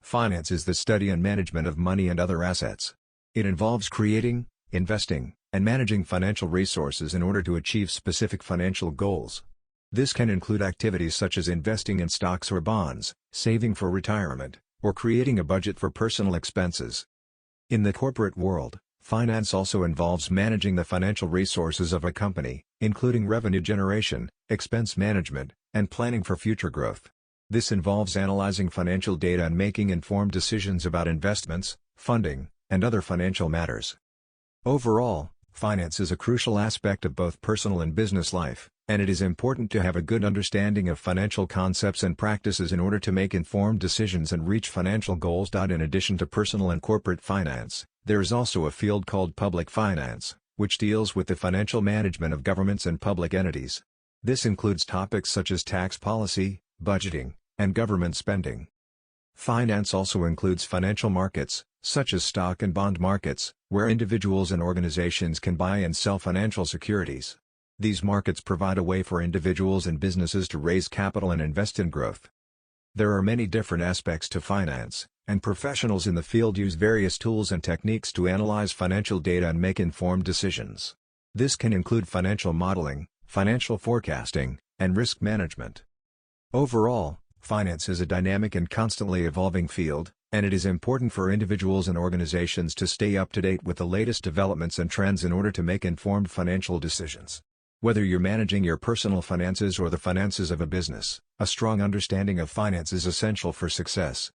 Finance is the study and management of money and other assets. It involves creating, investing, and managing financial resources in order to achieve specific financial goals. This can include activities such as investing in stocks or bonds, saving for retirement, or creating a budget for personal expenses. In the corporate world, finance also involves managing the financial resources of a company, including revenue generation, expense management, and planning for future growth. This involves analyzing financial data and making informed decisions about investments, funding, and other financial matters. Overall, finance is a crucial aspect of both personal and business life, and it is important to have a good understanding of financial concepts and practices in order to make informed decisions and reach financial goals. In addition to personal and corporate finance, there is also a field called public finance, which deals with the financial management of governments and public entities. This includes topics such as tax policy, budgeting, and government spending. Finance also includes financial markets, such as stock and bond markets, where individuals and organizations can buy and sell financial securities. These markets provide a way for individuals and businesses to raise capital and invest in growth. There are many different aspects to finance, and professionals in the field use various tools and techniques to analyze financial data and make informed decisions. This can include financial modeling, financial forecasting, and risk management. Overall, finance is a dynamic and constantly evolving field, and it is important for individuals and organizations to stay up to date with the latest developments and trends in order to make informed financial decisions. Whether you're managing your personal finances or the finances of a business, a strong understanding of finance is essential for success.